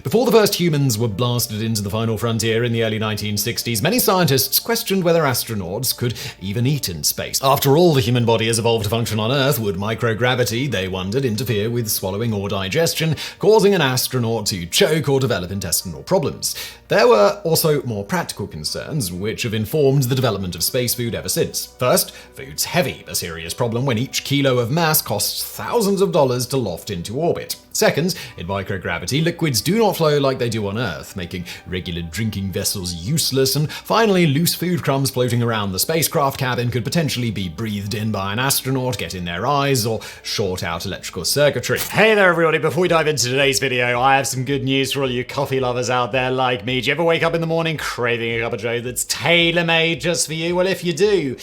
Before the first humans were blasted into the final frontier in the early 1960s, many scientists questioned whether astronauts could even eat in space. After all, the human body has evolved to function on Earth. Would microgravity, they wondered, interfere with swallowing or digestion, causing an astronaut to choke or develop intestinal problems? There were also more practical concerns, which have informed the development of space food ever since. First, food's heavy, a serious problem when each kilo of mass costs thousands of dollars to loft into orbit. Second, in microgravity, liquids do not flow like they do on Earth, making regular drinking vessels useless. And finally, loose food crumbs floating around the spacecraft cabin could potentially be breathed in by an astronaut, get in their eyes, or short out electrical circuitry. Hey there, everybody. Before we dive into today's video, I have some good news for all you coffee lovers out there like me. Do you ever wake up in the morning craving a cup of joe that's tailor-made just for you? Well, if you do,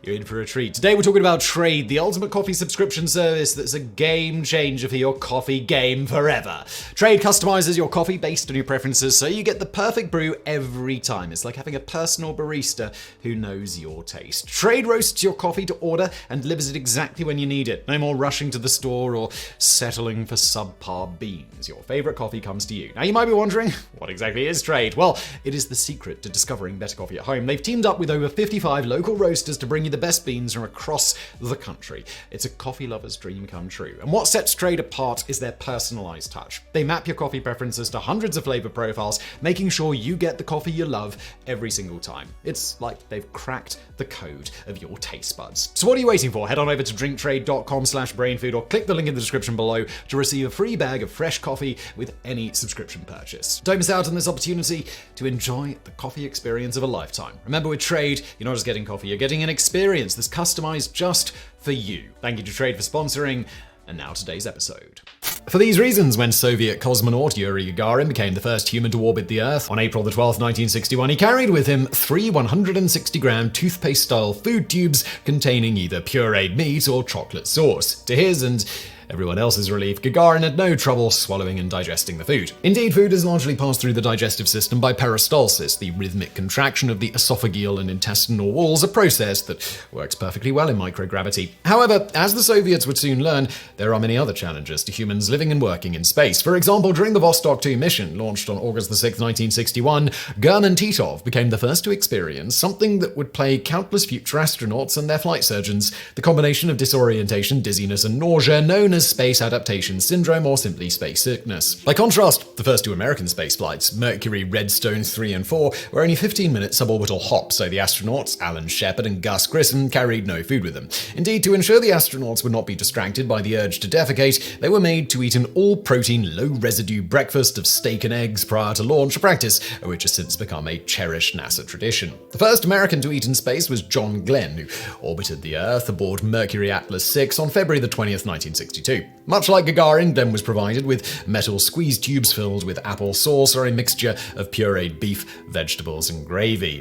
you're in for a treat. Today we're talking about Trade, the ultimate coffee subscription service that's a game changer for your coffee game forever. Trade customizes your coffee based on your preferences, so you get the perfect brew every time. It's like having a personal barista who knows your taste. Trade roasts your coffee to order and delivers it exactly when you need it. No more rushing to the store or settling for subpar beans. Your favorite coffee comes to you. Now you might be wondering, what exactly is Trade? Well, it is the secret to discovering better coffee at home. They've teamed up with over 55 local roasters to bring you the best beans from across the country. It's a coffee lover's dream come true. And what sets Trade apart is their personalized touch. They map your coffee preferences to hundreds of flavor profiles, making sure you get the coffee you love every single time. It's like they've cracked the code of your taste buds. So what are you waiting for? Head on over to drinktrade.com/brainfood or click the link in the description below to receive a free bag of fresh coffee with any subscription purchase. Don't miss out on this opportunity to enjoy the coffee experience of a lifetime. Remember, with Trade, you're not just getting coffee, you're getting an experience that's customized just for you. Thank you to Trade for sponsoring, and now today's episode. For these reasons, when Soviet cosmonaut Yuri Gagarin became the first human to orbit the Earth on April the 12th, 1961, he carried with him 3 160-gram toothpaste-style food tubes containing either pureed meat or chocolate sauce. To his and everyone else's relief, Gagarin had no trouble swallowing and digesting the food. Indeed, food is largely passed through the digestive system by peristalsis, the rhythmic contraction of the esophageal and intestinal walls, a process that works perfectly well in microgravity. However, as the Soviets would soon learn, there are many other challenges to humans living and working in space. For example, during the Vostok 2 mission, launched on August 6, 1961, German Titov became the first to experience something that would plague countless future astronauts and their flight surgeons: the combination of disorientation, dizziness, and nausea known as space adaptation syndrome, or simply space sickness. By contrast, the first 2 American space flights, Mercury Redstone 3 and 4, were only 15-minute suborbital hops, so the astronauts, Alan Shepard and Gus Grissom, carried no food with them. Indeed, to ensure the astronauts would not be distracted by the urge to defecate, they were made to eat an all-protein, low-residue breakfast of steak and eggs prior to launch, a practice which has since become a cherished NASA tradition. The first American to eat in space was John Glenn, who orbited the Earth aboard Mercury Atlas 6 on February 20th, 1962. Much like Gagarin, Glenn was provided with metal squeeze tubes filled with apple sauce or a mixture of pureed beef, vegetables, and gravy.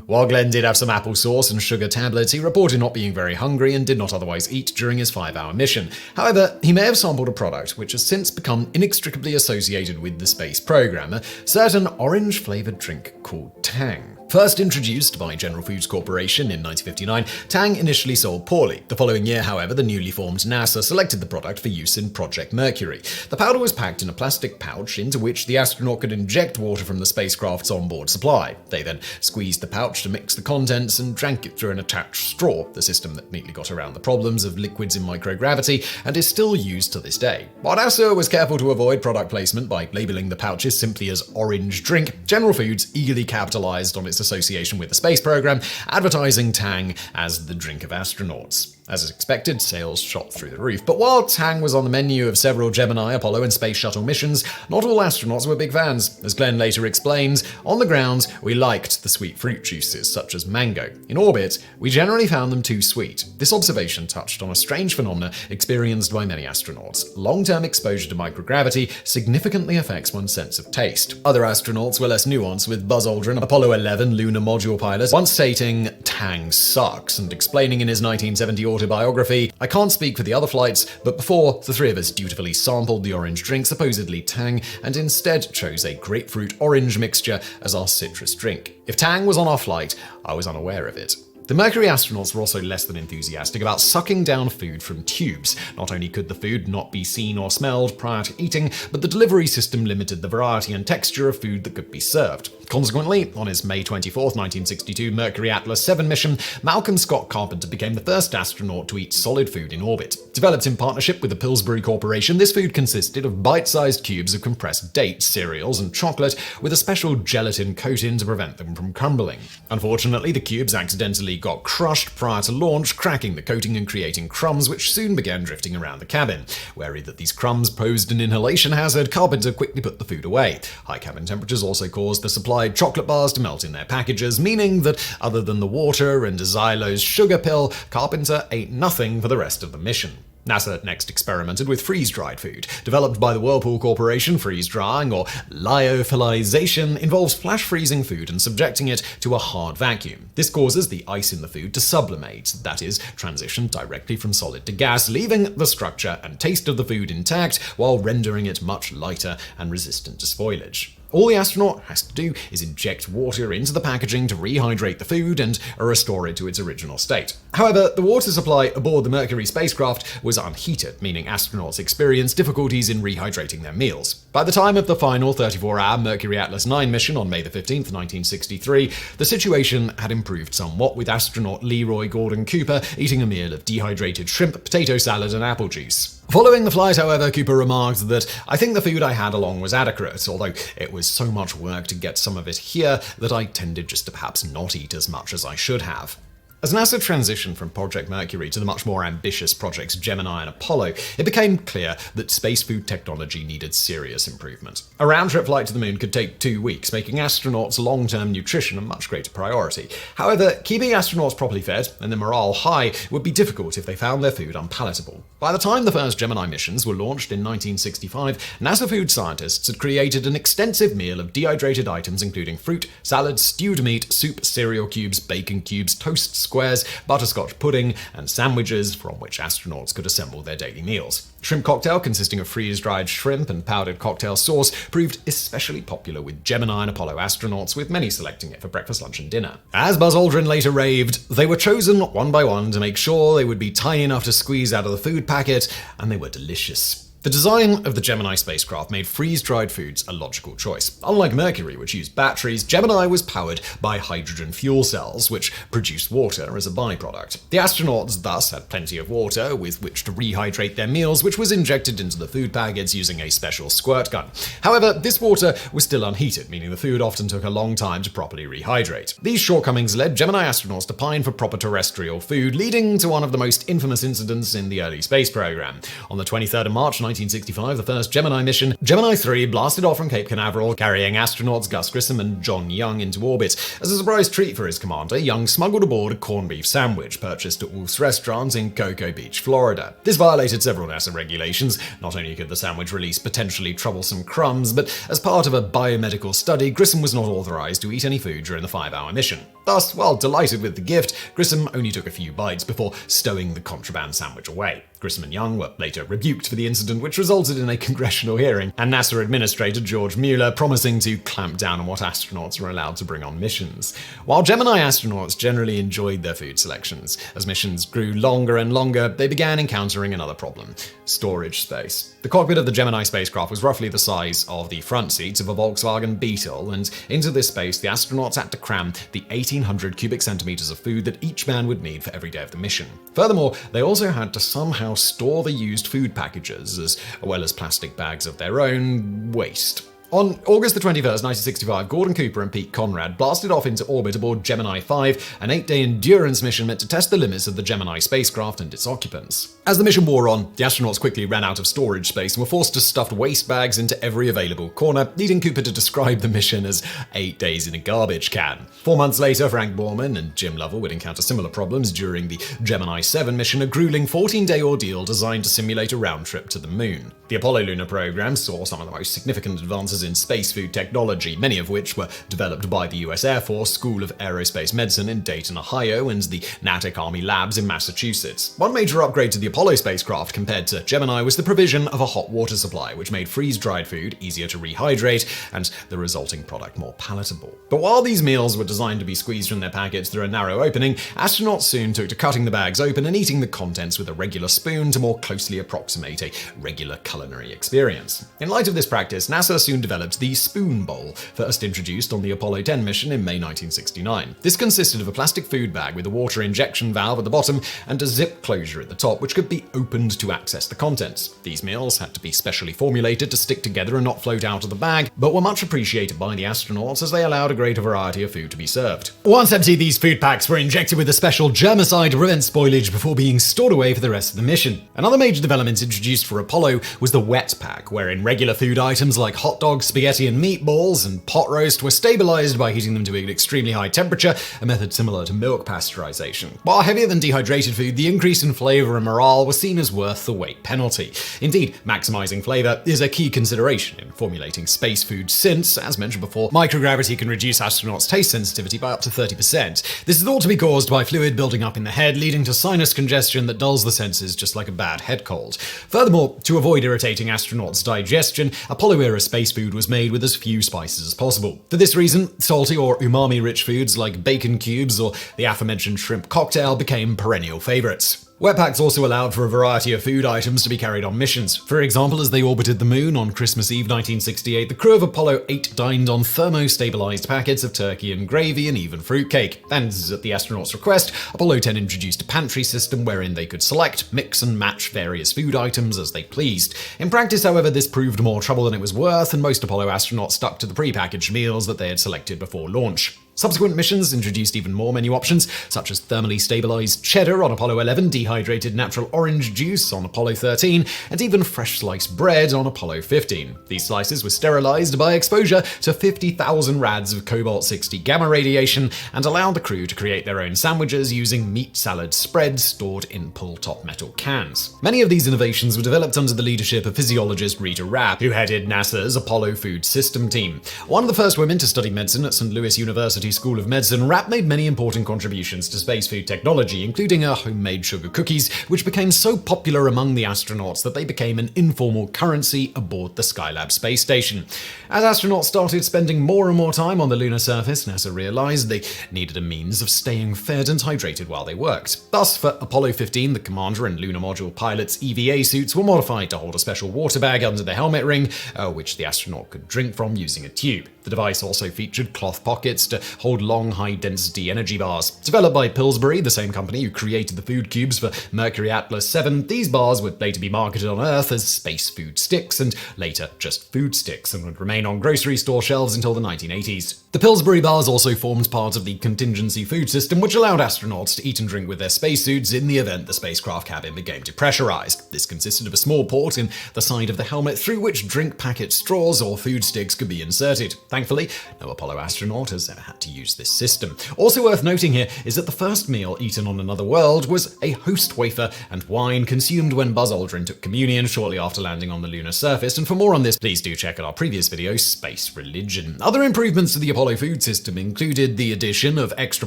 While Glenn did have some apple sauce and sugar tablets, he reported not being very hungry and did not otherwise eat during his 5-hour mission. However, he may have sampled a product which has since become inextricably associated with the space program, a certain orange-flavored drink called Tang. First introduced by General Foods Corporation in 1959, Tang initially sold poorly. The following year, however, the newly formed NASA selected the product for use in Project Mercury. The powder was packed in a plastic pouch into which the astronaut could inject water from the spacecraft's onboard supply. They then squeezed the pouch to mix the contents and drank it through an attached straw, the system that neatly got around the problems of liquids in microgravity and is still used to this day. While NASA was careful to avoid product placement by labeling the pouches simply as orange drink, General Foods eagerly capitalized on its association with the space program, advertising Tang as the drink of astronauts. As expected, sales shot through the roof. But while Tang was on the menu of several Gemini, Apollo, and Space Shuttle missions, not all astronauts were big fans. As Glenn later explains, on the ground, we liked the sweet fruit juices, such as mango. In orbit, we generally found them too sweet. This observation touched on a strange phenomenon experienced by many astronauts. Long-term exposure to microgravity significantly affects one's sense of taste. Other astronauts were less nuanced, with Buzz Aldrin, Apollo 11 lunar module pilot, once stating, "Tang sucks," and explaining in his 1970 autobiography, "I can't speak for the other flights, but before, the 3 of us dutifully sampled the orange drink, supposedly Tang, and instead chose a grapefruit-orange mixture as our citrus drink. If Tang was on our flight, I was unaware of it." The Mercury astronauts were also less than enthusiastic about sucking down food from tubes. Not only could the food not be seen or smelled prior to eating, but the delivery system limited the variety and texture of food that could be served. Consequently, on his May 24, 1962 Mercury Atlas 7 mission, Malcolm Scott Carpenter became the first astronaut to eat solid food in orbit. Developed in partnership with the Pillsbury Corporation, this food consisted of bite-sized cubes of compressed dates, cereals, and chocolate with a special gelatin coating to prevent them from crumbling. Unfortunately, the cubes accidentally got crushed prior to launch, cracking the coating and creating crumbs which soon began drifting around the cabin. Wary that these crumbs posed an inhalation hazard, Carpenter quickly put the food away. High cabin temperatures also caused the supplied chocolate bars to melt in their packages, meaning that other than the water and Xylo's sugar pill, Carpenter ate nothing for the rest of the mission. NASA next experimented with freeze-dried food. Developed by the Whirlpool Corporation, freeze-drying, or lyophilization, involves flash-freezing food and subjecting it to a hard vacuum. This causes the ice in the food to sublimate, that is, transition directly from solid to gas, leaving the structure and taste of the food intact while rendering it much lighter and resistant to spoilage. All the astronaut has to do is inject water into the packaging to rehydrate the food and restore it to its original state. However, the water supply aboard the Mercury spacecraft was unheated, meaning astronauts experienced difficulties in rehydrating their meals. By the time of the final 34-hour Mercury Atlas 9 mission on May 15, 1963, the situation had improved somewhat, with astronaut Leroy Gordon Cooper eating a meal of dehydrated shrimp, potato salad, and apple juice. Following the flight, however, Cooper remarked that, "I think the food I had along was adequate, although it was so much work to get some of it here that I tended just to perhaps not eat as much as I should have." As NASA transitioned from Project Mercury to the much more ambitious projects Gemini and Apollo, it became clear that space food technology needed serious improvement. A round-trip flight to the moon could take 2 weeks, making astronauts' long-term nutrition a much greater priority. However, keeping astronauts properly fed and their morale high would be difficult if they found their food unpalatable. By the time the first Gemini missions were launched in 1965, NASA food scientists had created an extensive meal of dehydrated items including fruit, salads, stewed meat, soup, cereal cubes, bacon cubes, toast squares, butterscotch pudding, and sandwiches from which astronauts could assemble their daily meals. Shrimp cocktail, consisting of freeze-dried shrimp and powdered cocktail sauce, proved especially popular with Gemini and Apollo astronauts, with many selecting it for breakfast, lunch, and dinner. As Buzz Aldrin later raved, they were chosen one by one to make sure they would be tiny enough to squeeze out of the food packet, and they were delicious. The design of the Gemini spacecraft made freeze-dried foods a logical choice. Unlike Mercury, which used batteries, Gemini was powered by hydrogen fuel cells, which produced water as a byproduct. The astronauts thus had plenty of water with which to rehydrate their meals, which was injected into the food packets using a special squirt gun. However, this water was still unheated, meaning the food often took a long time to properly rehydrate. These shortcomings led Gemini astronauts to pine for proper terrestrial food, leading to one of the most infamous incidents in the early space program. On the 23rd of March, 1965, the first Gemini mission, Gemini 3 blasted off from Cape Canaveral, carrying astronauts Gus Grissom and John Young into orbit. As a surprise treat for his commander, Young smuggled aboard a corned beef sandwich purchased at Wolf's Restaurant in Cocoa Beach, Florida. This violated several NASA regulations. Not only could the sandwich release potentially troublesome crumbs, but as part of a biomedical study, Grissom was not authorized to eat any food during the 5-hour mission. Thus, while delighted with the gift, Grissom only took a few bites before stowing the contraband sandwich away. Grissom and Young were later rebuked for the incident, which resulted in a congressional hearing, and NASA Administrator George Mueller promising to clamp down on what astronauts were allowed to bring on missions. While Gemini astronauts generally enjoyed their food selections, as missions grew longer and longer, they began encountering another problem: storage space. The cockpit of the Gemini spacecraft was roughly the size of the front seats of a Volkswagen Beetle, and into this space the astronauts had to cram the 1,800 cubic centimeters of food that each man would need for every day of the mission. Furthermore, they also had to somehow store the used food packages, as well as plastic bags of their own waste. On August 21st, 1965, Gordon Cooper and Pete Conrad blasted off into orbit aboard Gemini 5, an 8-day endurance mission meant to test the limits of the Gemini spacecraft and its occupants. As the mission wore on, the astronauts quickly ran out of storage space and were forced to stuff waste bags into every available corner, leading Cooper to describe the mission as 8 days in a garbage can. 4 months later, Frank Borman and Jim Lovell would encounter similar problems during the Gemini 7 mission, a grueling 14-day ordeal designed to simulate a round trip to the moon. The Apollo lunar program saw some of the most significant advances courses in space food technology, many of which were developed by the US Air Force School of Aerospace Medicine in Dayton, Ohio, and the Natick Army Labs in Massachusetts. One major upgrade to the Apollo spacecraft compared to Gemini was the provision of a hot water supply, which made freeze-dried food easier to rehydrate and the resulting product more palatable. But while these meals were designed to be squeezed from their packets through a narrow opening, astronauts soon took to cutting the bags open and eating the contents with a regular spoon to more closely approximate a regular culinary experience. In light of this practice, NASA soon developed the spoon bowl, first introduced on the Apollo 10 mission in May 1969. This consisted of a plastic food bag with a water injection valve at the bottom and a zip closure at the top, which could be opened to access the contents. These meals had to be specially formulated to stick together and not float out of the bag, but were much appreciated by the astronauts as they allowed a greater variety of food to be served. Once empty, these food packs were injected with a special germicide to prevent spoilage before being stored away for the rest of the mission. Another major development introduced for Apollo was the wet pack, wherein regular food items like hot dogs, spaghetti and meatballs, and pot roast were stabilized by heating them to an extremely high temperature, a method similar to milk pasteurization. While heavier than dehydrated food, the increase in flavor and morale was seen as worth the weight penalty. Indeed, maximizing flavor is a key consideration in formulating space food since, as mentioned before, microgravity can reduce astronauts' taste sensitivity by up to 30%. This is thought to be caused by fluid building up in the head, leading to sinus congestion that dulls the senses just like a bad head cold. Furthermore, to avoid irritating astronauts' digestion, Apollo-era space food was made with as few spices as possible. For this reason, salty or umami-rich foods like bacon cubes or the aforementioned shrimp cocktail became perennial favorites. Wet packs also allowed for a variety of food items to be carried on missions. For example, as they orbited the moon on Christmas Eve 1968, the crew of Apollo 8 dined on thermo-stabilized packets of turkey and gravy and even fruitcake. And at the astronauts' request, Apollo 10 introduced a pantry system wherein they could select, mix and match various food items as they pleased. In practice, however, this proved more trouble than it was worth, and most Apollo astronauts stuck to the pre-packaged meals that they had selected before launch. Subsequent missions introduced even more menu options, such as thermally stabilized cheddar on Apollo 11, dehydrated natural orange juice on Apollo 13, and even fresh sliced bread on Apollo 15. These slices were sterilized by exposure to 50,000 rads of cobalt-60 gamma radiation and allowed the crew to create their own sandwiches using meat salad spreads stored in pull-top metal cans. Many of these innovations were developed under the leadership of physiologist Rita Rapp, who headed NASA's Apollo Food System team. One of the first women to study medicine at St. Louis University School of Medicine, Rapp made many important contributions to space food technology, including her homemade sugar cookies, which became so popular among the astronauts that they became an informal currency aboard the Skylab space station. As astronauts started spending more and more time on the lunar surface, NASA realized they needed a means of staying fed and hydrated while they worked. Thus, for Apollo 15, the commander and lunar module pilot's EVA suits were modified to hold a special water bag under the helmet ring, which the astronaut could drink from using a tube. The device also featured cloth pockets to hold long, high-density energy bars. Developed by Pillsbury, the same company who created the food cubes for Mercury Atlas 7, these bars would later be marketed on Earth as space food sticks and later just food sticks and would remain on grocery store shelves until the 1980s. The Pillsbury bars also formed part of the contingency food system, which allowed astronauts to eat and drink with their spacesuits in the event the spacecraft cabin became depressurized. This consisted of a small port in the side of the helmet through which drink packet straws or food sticks could be inserted. Thankfully, no Apollo astronaut has ever had to use this system. Also worth noting here is that the first meal eaten on another world was a host wafer and wine consumed when Buzz Aldrin took communion shortly after landing on the lunar surface. And for more on this, please do check out our previous video, Space Religion. Other improvements to the Apollo food system included the addition of extra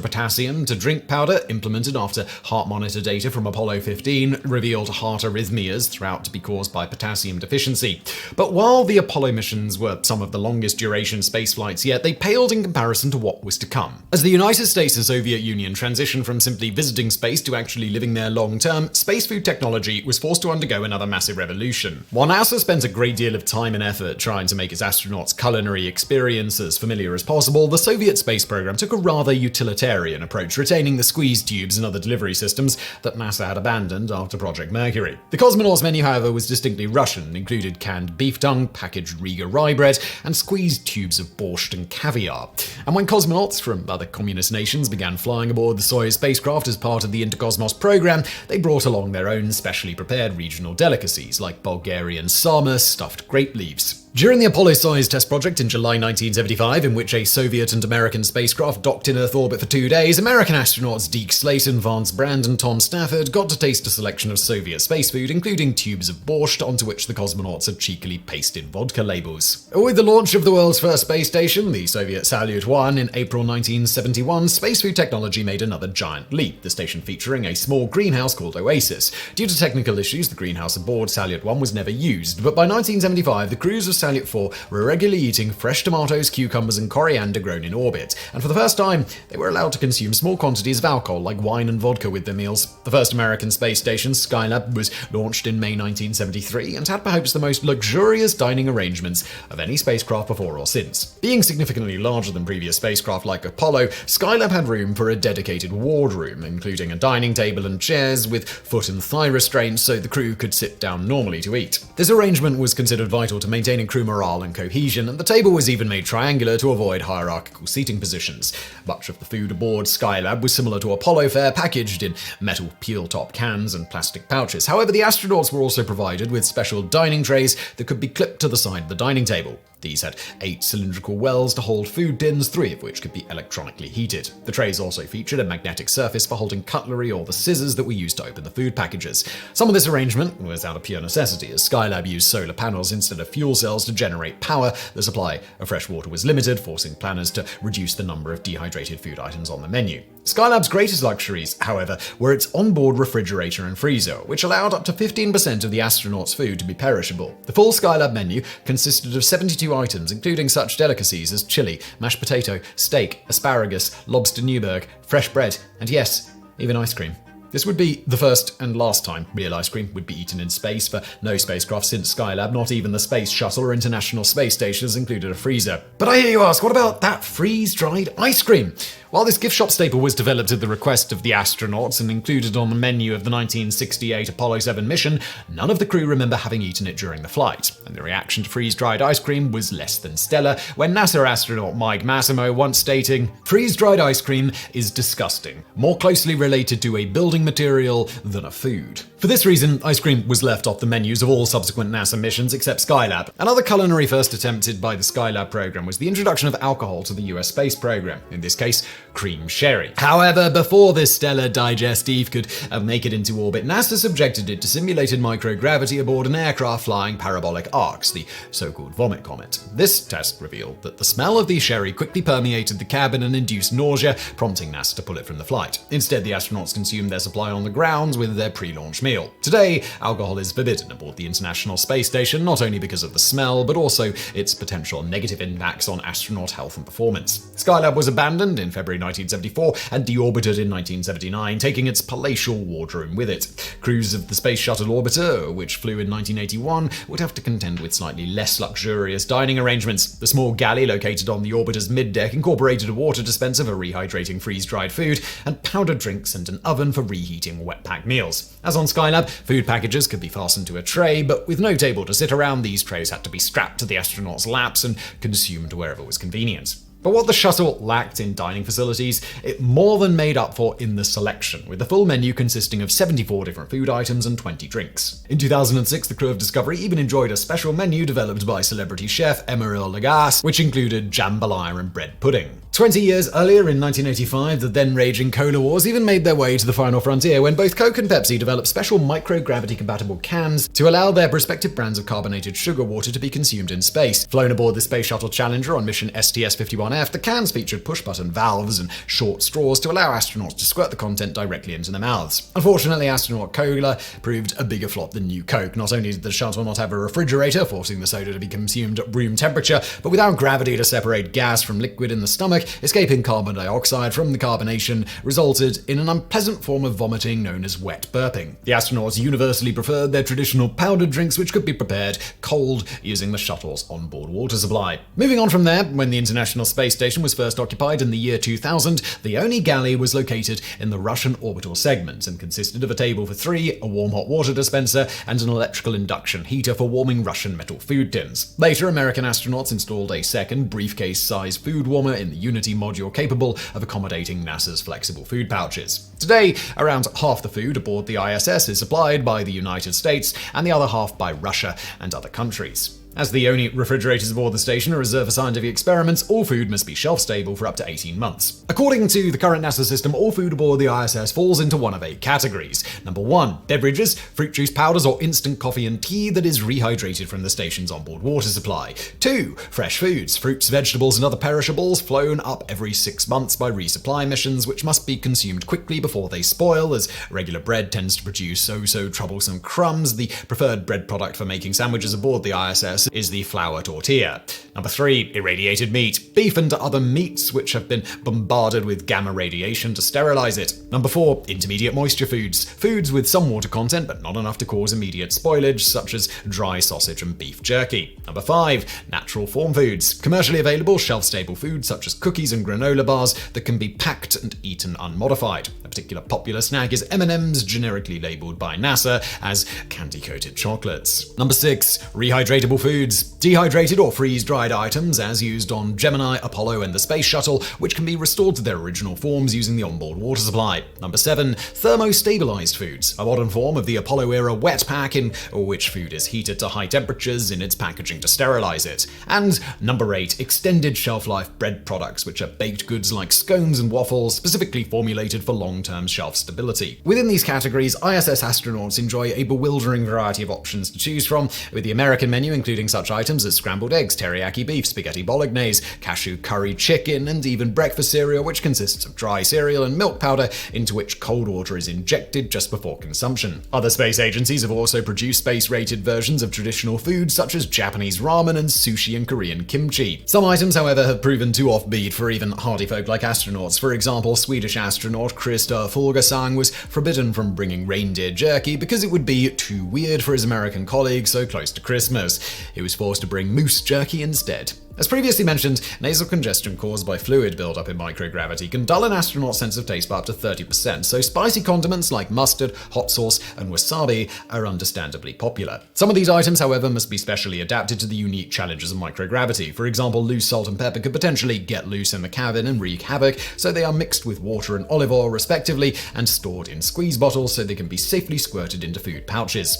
potassium to drink powder, implemented after heart monitor data from Apollo 15 revealed heart arrhythmias throughout to be caused by potassium deficiency. But while the Apollo missions were some of the longest duration space flights yet, they paled in comparison to what was to come. As the United States and Soviet Union transitioned from simply visiting space to actually living there long-term, space food technology was forced to undergo another massive revolution. While NASA spent a great deal of time and effort trying to make its astronauts' culinary experience as familiar as possible, the Soviet space program took a rather utilitarian approach, retaining the squeeze tubes and other delivery systems that NASA had abandoned after Project Mercury. The cosmonauts' menu, however, was distinctly Russian and included canned beef tongue, packaged Riga rye bread, and squeezed tubes of borscht and caviar. And when cosmonauts from other communist nations began flying aboard the Soyuz spacecraft as part of the Intercosmos program, they brought along their own specially prepared regional delicacies like Bulgarian sarma, stuffed grape leaves. During the Apollo-Soyuz test project in July 1975, in which a Soviet and American spacecraft docked in Earth orbit for 2 days, American astronauts Deke Slayton, Vance Brand, and Tom Stafford got to taste a selection of Soviet space food, including tubes of borscht onto which the cosmonauts had cheekily pasted vodka labels. With the launch of the world's first space station, the Soviet Salyut 1, in April 1971, space food technology made another giant leap, the station featuring a small greenhouse called Oasis. Due to technical issues, the greenhouse aboard Salyut 1 was never used, but by 1975, the crews of Salyut 4 were regularly eating fresh tomatoes, cucumbers, and coriander grown in orbit, and for the first time, they were allowed to consume small quantities of alcohol like wine and vodka with their meals. The first American space station, Skylab, was launched in May 1973 and had perhaps the most luxurious dining arrangements of any spacecraft before or since. Being significantly larger than previous spacecraft like Apollo, Skylab had room for a dedicated wardroom, including a dining table and chairs with foot and thigh restraints so the crew could sit down normally to eat. This arrangement was considered vital to maintaining crew morale and cohesion, and the table was even made triangular to avoid hierarchical seating positions. Much of the food aboard Skylab was similar to Apollo fare, packaged in metal peel-top cans and plastic pouches. However, the astronauts were also provided with special dining trays that could be clipped to the side of the dining table. These had 8 cylindrical wells to hold food tins, 3 of which could be electronically heated. The trays also featured a magnetic surface for holding cutlery or the scissors that were used to open the food packages. Some of this arrangement was out of pure necessity, as Skylab used solar panels instead of fuel cells to generate power. The supply of fresh water was limited, forcing planners to reduce the number of dehydrated food items on the menu. Skylab's greatest luxuries, however, were its onboard refrigerator and freezer, which allowed up to 15% of the astronauts' food to be perishable. The full Skylab menu consisted of 72 items, including such delicacies as chili, mashed potato, steak, asparagus, lobster Newburg, fresh bread, and yes, even ice cream. This would be the first and last time real ice cream would be eaten in space for no spacecraft since Skylab. Not even the Space Shuttle or International Space Stations included a freezer. But I hear you ask, what about that freeze-dried ice cream? While this gift shop staple was developed at the request of the astronauts and included on the menu of the 1968 Apollo 7 mission, none of the crew remember having eaten it during the flight, and the reaction to freeze-dried ice cream was less than stellar, when NASA astronaut Mike Massimo once stating, "Freeze-dried ice cream is disgusting, more closely related to a building material than a food." For this reason, ice cream was left off the menus of all subsequent NASA missions except Skylab. Another culinary first attempted by the Skylab program was the introduction of alcohol to the US space program, in this case, cream sherry. However, before this stellar digestive could make it into orbit, NASA subjected it to simulated microgravity aboard an aircraft flying parabolic arcs, the so-called vomit comet. This test revealed that the smell of the sherry quickly permeated the cabin and induced nausea, prompting NASA to pull it from the flight. Instead, the astronauts consumed their supply on the ground with their pre-launch meal. Today, alcohol is forbidden aboard the International Space Station, not only because of the smell, but also its potential negative impacts on astronaut health and performance. Skylab was abandoned in February 1974 and deorbited in 1979, taking its palatial wardroom with it. Crews of the Space Shuttle Orbiter, which flew in 1981, would have to contend with slightly less luxurious dining arrangements. The small galley located on the orbiter's middeck incorporated a water dispenser for rehydrating freeze-dried food, and powdered drinks and an oven for reheating wet-packed meals. As on Skylab, food packages could be fastened to a tray, but with no table to sit around, these trays had to be strapped to the astronauts' laps and consumed wherever was convenient. But what the shuttle lacked in dining facilities, it more than made up for in the selection, with the full menu consisting of 74 different food items and 20 drinks. In 2006, the crew of Discovery even enjoyed a special menu developed by celebrity chef Emeril Lagasse, which included jambalaya and bread pudding. 20 years earlier, in 1985, the then-raging Cola Wars even made their way to the final frontier when both Coke and Pepsi developed special microgravity-compatible cans to allow their respective brands of carbonated sugar water to be consumed in space. Flown aboard the Space Shuttle Challenger on mission STS-51F, the cans featured push-button valves and short straws to allow astronauts to squirt the content directly into their mouths. Unfortunately, astronaut Cola proved a bigger flop than New Coke. Not only did the shuttle not have a refrigerator, forcing the soda to be consumed at room temperature, but without gravity to separate gas from liquid in the stomach, escaping carbon dioxide from the carbonation resulted in an unpleasant form of vomiting known as wet burping. The astronauts universally preferred their traditional powdered drinks, which could be prepared cold using the shuttle's onboard water supply. Moving on from there, when the International Space Station was first occupied in the year 2000, the only galley was located in the Russian orbital segment and consisted of a table for 3, a warm hot water dispenser, and an electrical induction heater for warming Russian metal food tins. Later, American astronauts installed a second briefcase-sized food warmer in the Unity module capable of accommodating NASA's flexible food pouches. Today, around half the food aboard the ISS is supplied by the United States and the other half by Russia and other countries. As the only refrigerators aboard the station are reserved for scientific experiments, all food must be shelf-stable for up to 18 months. According to the current NASA system, all food aboard the ISS falls into one of 8 categories. Number 1, beverages, fruit juice powders or instant coffee and tea that is rehydrated from the station's onboard water supply. 2, fresh foods, fruits, vegetables and other perishables flown up every 6 months by resupply missions, which must be consumed quickly before they spoil, as regular bread tends to produce so troublesome crumbs. The preferred bread product for making sandwiches aboard the ISS is the flour tortilla. Number 3, irradiated meat, beef and other meats which have been bombarded with gamma radiation to sterilize it. Number 4, intermediate moisture foods, foods with some water content but not enough to cause immediate spoilage, such as dry sausage and beef jerky. Number 5, natural form foods, commercially available shelf-stable foods such as cookies and granola bars that can be packed and eaten unmodified. A particular popular snack is M&M's, generically labeled by NASA as candy-coated chocolates. Number 6, rehydratable foods, dehydrated or freeze-dried items as used on Gemini, Apollo and the Space Shuttle, which can be restored to their original forms using the onboard water supply. Number 7, thermostabilized foods, a modern form of the Apollo-era wet pack in which food is heated to high temperatures in its packaging to sterilize it. And number 8, extended shelf-life bread products, which are baked goods like scones and waffles, specifically formulated for long-term shelf stability. Within these categories, ISS astronauts enjoy a bewildering variety of options to choose from, with the American menu including such items as scrambled eggs, teriyaki beef, spaghetti bolognese, cashew curry chicken, and even breakfast cereal, which consists of dry cereal and milk powder into which cold water is injected just before consumption. Other space agencies have also produced space-rated versions of traditional foods such as Japanese ramen and sushi and Korean kimchi. Some items, however, have proven too offbeat for even hardy folk like astronauts. For example, Swedish astronaut Krista Fulgersang was forbidden from bringing reindeer jerky because it would be too weird for his American colleagues so close to Christmas. He was forced to bring moose jerky instead. As previously mentioned, nasal congestion caused by fluid buildup in microgravity can dull an astronaut's sense of taste by up to 30%, so spicy condiments like mustard, hot sauce, and wasabi are understandably popular. Some of these items, however, must be specially adapted to the unique challenges of microgravity. For example, loose salt and pepper could potentially get loose in the cabin and wreak havoc, so they are mixed with water and olive oil respectively and stored in squeeze bottles so they can be safely squirted into food pouches.